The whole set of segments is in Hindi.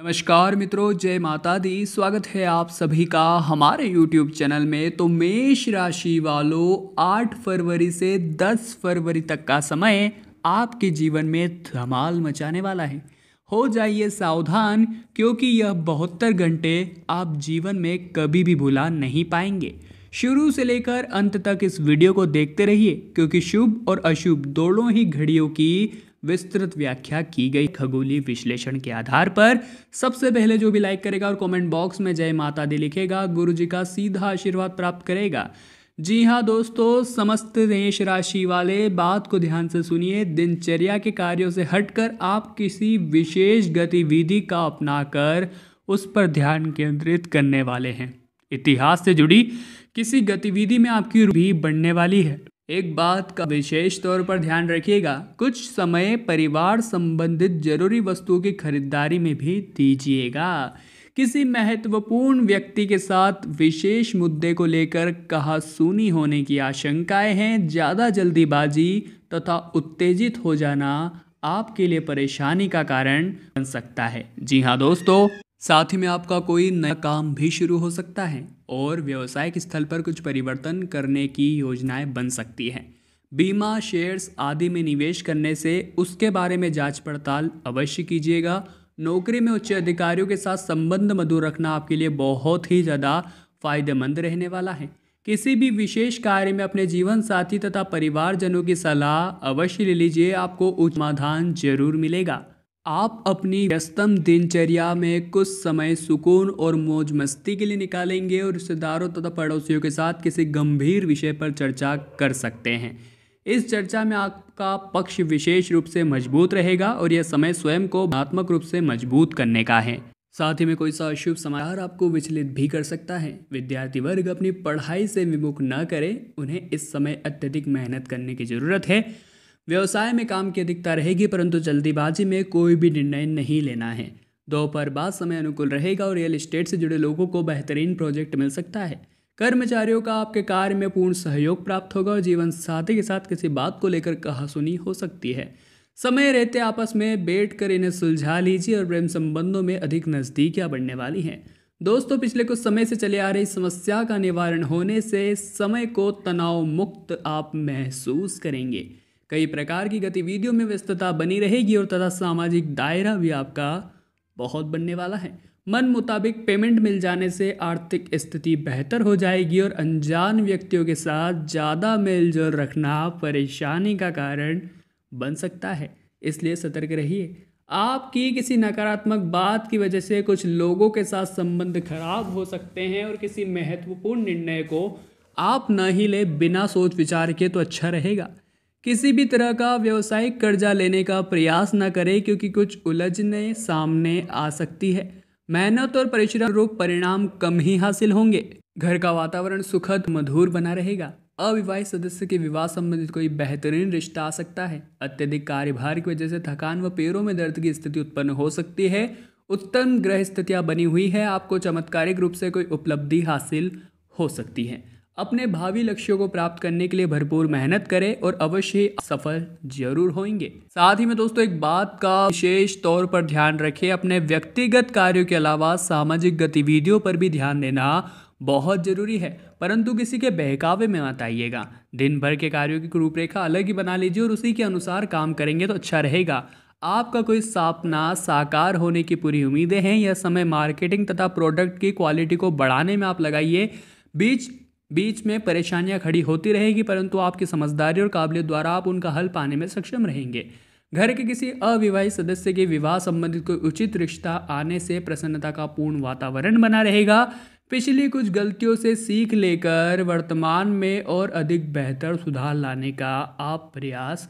नमस्कार मित्रों, जय माता दी। स्वागत है आप सभी का हमारे YouTube चैनल में। तो मेष राशि वालों, 8 फरवरी से 10 फरवरी तक का समय आपके जीवन में धमाल मचाने वाला है। हो जाइए सावधान, क्योंकि यह 72 घंटे आप जीवन में कभी भी भुला नहीं पाएंगे। शुरू से लेकर अंत तक इस वीडियो को देखते रहिए, क्योंकि शुभ और अशुभ दोनों ही घड़ियों की विस्तृत व्याख्या की गई खगोलीय विश्लेषण के आधार पर। सबसे पहले जो भी लाइक करेगा और कमेंट बॉक्स में जय माता दी लिखेगा, गुरु जी का सीधा आशीर्वाद प्राप्त करेगा। जी हाँ दोस्तों, समस्त मेष राशि वाले बात को ध्यान से सुनिए। दिनचर्या के कार्यों से हटकर आप किसी विशेष गतिविधि का अपनाकर उस पर ध्यान केंद्रित करने वाले हैं। इतिहास से जुड़ी किसी गतिविधि में आपकी रुचि बढ़ने वाली है। एक बात का विशेष तौर पर ध्यान रखिएगा, कुछ समय परिवार संबंधित जरूरी वस्तुओं की खरीदारी में भी दीजिएगा। किसी महत्वपूर्ण व्यक्ति के साथ विशेष मुद्दे को लेकर कहासुनी होने की आशंकाएं हैं। ज़्यादा जल्दीबाजी तथा उत्तेजित हो जाना आपके लिए परेशानी का कारण बन सकता है। जी हाँ दोस्तों, साथ ही में आपका कोई नया काम भी शुरू हो सकता है और व्यवसायिक स्थल पर कुछ परिवर्तन करने की योजनाएं बन सकती हैं। बीमा, शेयर्स आदि में निवेश करने से उसके बारे में जांच पड़ताल अवश्य कीजिएगा। नौकरी में उच्च अधिकारियों के साथ संबंध मधुर रखना आपके लिए बहुत ही ज़्यादा फायदेमंद रहने वाला है। किसी भी विशेष कार्य में अपने जीवन साथी तथा परिवारजनों की सलाह अवश्य ले लीजिए, आपको उच्च समाधान जरूर मिलेगा। आप अपनी व्यस्तम दिनचर्या में कुछ समय सुकून और मौज मस्ती के लिए निकालेंगे और रिश्तेदारों तथा पड़ोसियों के साथ किसी गंभीर विषय पर चर्चा कर सकते हैं। इस चर्चा में आपका पक्ष विशेष रूप से मजबूत रहेगा और यह समय स्वयं को भावनात्मक रूप से मजबूत करने का है। साथ ही में कोई सा अशुभ समाचार आपको विचलित भी कर सकता है। विद्यार्थी वर्ग अपनी पढ़ाई से विमुख न करें, उन्हें इस समय अत्यधिक मेहनत करने की जरूरत है। व्यवसाय में काम की अधिकता रहेगी, परंतु जल्दीबाजी में कोई भी निर्णय नहीं लेना है। दोपहर बाद समय अनुकूल रहेगा और रियल एस्टेट से जुड़े लोगों को बेहतरीन प्रोजेक्ट मिल सकता है। कर्मचारियों का आपके कार्य में पूर्ण सहयोग प्राप्त होगा और जीवन साथी के साथ किसी बात को लेकर कहासुनी हो सकती है। समय रहते आपस में बैठकर इन्हें सुलझा लीजिए और प्रेम संबंधों में अधिक नज़दीकियां बढ़ने वाली हैं। दोस्तों, पिछले कुछ समय से चले आ रही समस्या का निवारण होने से समय को तनाव मुक्त आप महसूस करेंगे। कई प्रकार की गतिविधियों में व्यस्तता बनी रहेगी और तथा सामाजिक दायरा भी आपका बहुत बनने वाला है। मन मुताबिक पेमेंट मिल जाने से आर्थिक स्थिति बेहतर हो जाएगी और अनजान व्यक्तियों के साथ ज़्यादा मेलजोल रखना परेशानी का कारण बन सकता है, इसलिए सतर्क रहिए। आपकी किसी नकारात्मक बात की वजह से कुछ लोगों के साथ संबंध खराब हो सकते हैं और किसी महत्वपूर्ण निर्णय को आप न ही ले बिना सोच विचार के तो अच्छा रहेगा। किसी भी तरह का व्यवसायिक कर्जा लेने का प्रयास न करें, क्योंकि कुछ उलझने सामने आ सकती है। मेहनत और परिश्रम रूप परिणाम कम ही हासिल होंगे। घर का वातावरण सुखद मधुर बना रहेगा। अविवाहित सदस्य के विवाह संबंधित कोई बेहतरीन रिश्ता आ सकता है। अत्यधिक कार्यभार की वजह से थकान व पैरों में दर्द की स्थिति उत्पन्न हो सकती है। उत्तम ग्रह स्थितियां बनी हुई है, आपको चमत्कारिक रूप से कोई उपलब्धि हासिल हो सकती है। अपने भावी लक्ष्यों को प्राप्त करने के लिए भरपूर मेहनत करें और अवश्य सफल जरूर होंगे। साथ ही में दोस्तों, एक बात का विशेष तौर पर ध्यान रखें, अपने व्यक्तिगत कार्यों के अलावा सामाजिक गतिविधियों पर भी ध्यान देना बहुत जरूरी है, परंतु किसी के बहकावे में मत आइएगा। दिन भर के कार्यों की रूपरेखा अलग ही बना लीजिए और उसी के अनुसार काम करेंगे तो अच्छा रहेगा। आपका कोई सपना साकार होने की पूरी उम्मीदें हैं। यह समय मार्केटिंग तथा प्रोडक्ट की क्वालिटी को बढ़ाने में आप लगाइए। बीच में परेशानियां खड़ी होती रहेगी, परंतु आपकी समझदारी और काबिलियत द्वारा आप उनका हल पाने में सक्षम रहेंगे। घर के किसी अविवाहित सदस्य के विवाह संबंधित कोई उचित रिश्ता आने से प्रसन्नता का पूर्ण वातावरण बना रहेगा। पिछली कुछ गलतियों से सीख लेकर वर्तमान में और अधिक बेहतर सुधार लाने का आप प्रयास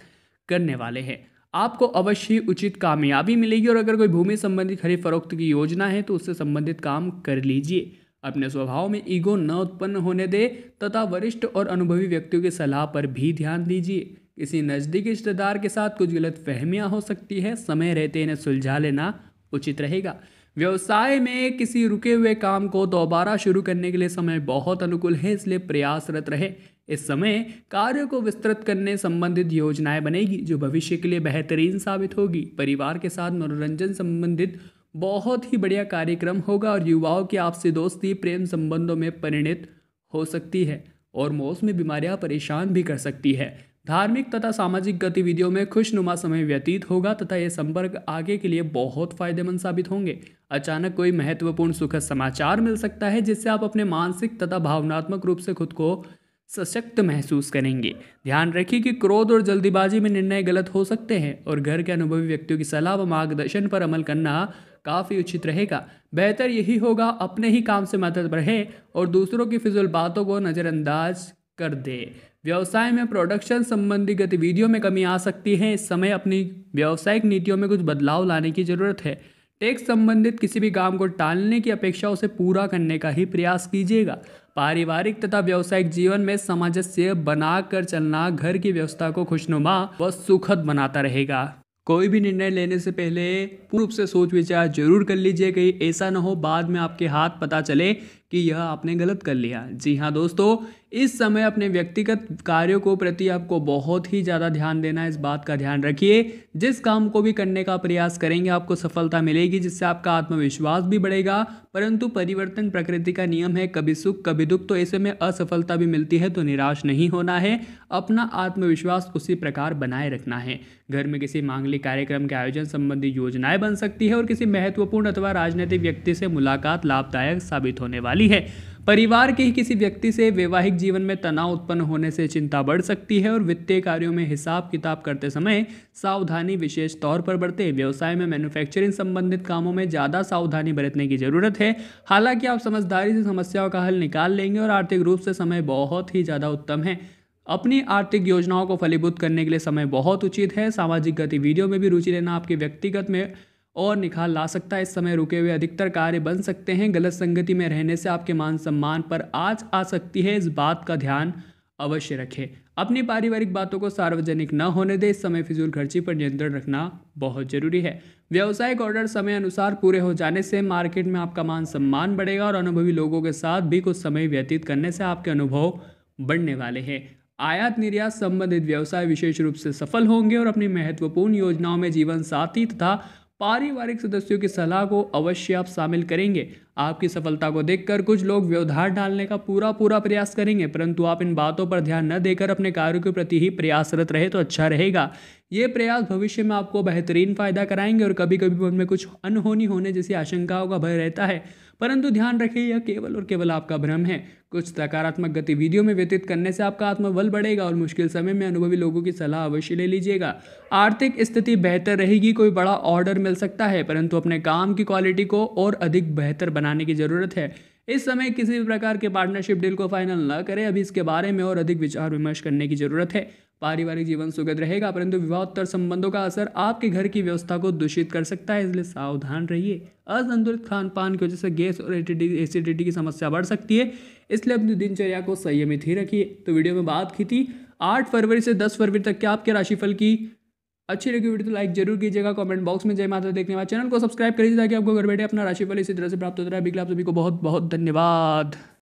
करने वाले हैं। आपको अवश्य उचित कामयाबी मिलेगी और अगर कोई भूमि संबंधी खरीद फरोख्त की योजना है तो उससे संबंधित काम कर लीजिए। अपने स्वभाव में ईगो न उत्पन्न होने दे तथा वरिष्ठ और अनुभवी व्यक्तियों की सलाह पर भी ध्यान दीजिए। किसी नज़दीकी रिश्तेदार के साथ कुछ गलतफहमियां हो सकती है, समय रहते इन्हें सुलझा लेना उचित रहेगा। व्यवसाय में किसी रुके हुए काम को दोबारा शुरू करने के लिए समय बहुत अनुकूल है, इसलिए प्रयासरत रहे। इस समय कार्य को विस्तृत करने संबंधित योजनाएं बनेगी जो भविष्य के लिए बेहतरीन साबित होगी। परिवार के साथ मनोरंजन संबंधित बहुत ही बढ़िया कार्यक्रम होगा और युवाओं की आपसी दोस्ती प्रेम संबंधों में परिणत हो सकती है और मौसमी बीमारियां परेशान भी कर सकती है। धार्मिक तथा सामाजिक गतिविधियों में खुशनुमा समय व्यतीत होगा तथा ये संपर्क आगे के लिए बहुत फायदेमंद साबित होंगे। अचानक कोई महत्वपूर्ण सुखद समाचार मिल सकता है जिससे आप अपने मानसिक तथा भावनात्मक रूप से खुद को सशक्त महसूस करेंगे। ध्यान रखिए कि क्रोध और जल्दीबाजी में निर्णय गलत हो सकते हैं और घर के अनुभवी व्यक्तियों की सलाह व मार्गदर्शन पर अमल करना काफ़ी उचित रहेगा। बेहतर यही होगा अपने ही काम से मतलब रहे और दूसरों की फिजूल बातों को नज़रअंदाज कर दे। व्यवसाय में प्रोडक्शन संबंधी गतिविधियों में कमी आ सकती है। इस समय अपनी व्यावसायिक नीतियों में कुछ बदलाव लाने की जरूरत है। टैक्स संबंधित किसी भी काम को टालने की अपेक्षा उसे पूरा करने का ही प्रयास कीजिएगा। पारिवारिक तथा व्यावसायिक जीवन में सामंजस्य बनाकर चलना घर की व्यवस्था को खुशनुमा व सुखद बनाता रहेगा। कोई भी निर्णय लेने से पहले पूर्ण रूप से सोच विचार जरूर कर लीजिए, कहीं ऐसा ना हो बाद में आपके हाथ पता चले कि यह आपने गलत कर लिया। जी हाँ दोस्तों, इस समय अपने व्यक्तिगत कार्यों को प्रति आपको बहुत ही ज़्यादा ध्यान देना है। इस बात का ध्यान रखिए, जिस काम को भी करने का प्रयास करेंगे आपको सफलता मिलेगी, जिससे आपका आत्मविश्वास भी बढ़ेगा। परंतु परिवर्तन प्रकृति का नियम है, कभी सुख कभी दुख, तो ऐसे में असफलता भी मिलती है तो निराश नहीं होना है। अपना आत्मविश्वास उसी प्रकार बनाए रखना है। घर में किसी मांगलिक कार्यक्रम के आयोजन संबंधी योजनाएं बन सकती है और किसी महत्वपूर्ण अथवा राजनीतिक व्यक्ति से मुलाकात लाभदायक साबित होने वाली है। परिवार के ही किसी व्यक्ति से वैवाहिक जीवन में तनाव उत्पन्न होने से चिंता बढ़ सकती है और वित्तीय कार्यों में हिसाब किताब करते समय सावधानी विशेष तौर पर बरते। व्यवसाय में मैन्युफैक्चरिंग संबंधित कामों में ज़्यादा सावधानी बरतने की जरूरत है। हालांकि आप समझदारी से समस्याओं का हल निकाल लेंगे और आर्थिक रूप से समय बहुत ही ज़्यादा उत्तम है। अपनी आर्थिक योजनाओं को फलीभूत करने के लिए समय बहुत उचित है। सामाजिक गतिविधियों में भी रुचि लेना आपके व्यक्तिगत में और निखार ला सकता है। इस समय रुके हुए अधिकतर कार्य बन सकते हैं। गलत संगति में रहने से आपके मान सम्मान पर आँच आ सकती है, इस बात का ध्यान अवश्य रखें। अपनी पारिवारिक बातों को सार्वजनिक न होने दें। इस समय फिजूल खर्ची पर नियंत्रण रखना बहुत जरूरी है। व्यावसायिक ऑर्डर समय अनुसार पूरे हो जाने से मार्केट में आपका मान सम्मान बढ़ेगा और अनुभवी लोगों के साथ भी कुछ समय व्यतीत करने से आपके अनुभव बढ़ने वाले हैं। आयात निर्यात संबंधित व्यवसाय विशेष रूप से सफल होंगे और अपनी महत्वपूर्ण योजनाओं में जीवन साथी तथा पारिवारिक सदस्यों की सलाह को अवश्य आप शामिल करेंगे। आपकी सफलता को देखकर कुछ लोग व्यवधान डालने का पूरा प्रयास करेंगे, परंतु आप इन बातों पर ध्यान न देकर अपने कार्यों के प्रति ही प्रयासरत रहे तो अच्छा रहेगा। ये प्रयास भविष्य में आपको बेहतरीन फायदा कराएंगे और कभी कभी मन में कुछ अनहोनी होने जैसी आशंकाओं का भय रहता है, परंतु ध्यान रखिए यह केवल और केवल आपका भ्रम है। कुछ सकारात्मक गतिविधियों में व्यतीत करने से आपका आत्मबल बढ़ेगा और मुश्किल समय में अनुभवी लोगों की सलाह अवश्य ले लीजिएगा। आर्थिक स्थिति बेहतर रहेगी, कोई बड़ा ऑर्डर मिल सकता है, परंतु अपने काम की क्वालिटी को और अधिक बेहतर बनाने की जरूरत है। इस समय किसी भी प्रकार के पार्टनरशिप डील को फाइनल न करें, अभी इसके बारे में और अधिक विचार विमर्श करने की जरूरत है। पारिवारिक जीवन सुखद रहेगा, परंतु विवाहोत्तर संबंधों का असर आपके घर की व्यवस्था को दूषित कर सकता है, इसलिए सावधान रहिए। असंतुलित खान पान की वजह से गैस और एसिडिटी की समस्या बढ़ सकती है, इसलिए अपनी दिनचर्या को संयमित ही रखिए। तो वीडियो में बात की थी 8 फरवरी से 10 फरवरी तक के आपके राशिफल की। अच्छी लगी वीडियो तो लाइक जरूर कीजिएगा, कमेंट बॉक्स में जय माता देखने वाले चैनल को सब्सक्राइब करिए ताकि आपको घर बैठे अपना राशिफल इसी तरह से प्राप्त होता रहे। बिगला आप सभी को बहुत बहुत धन्यवाद।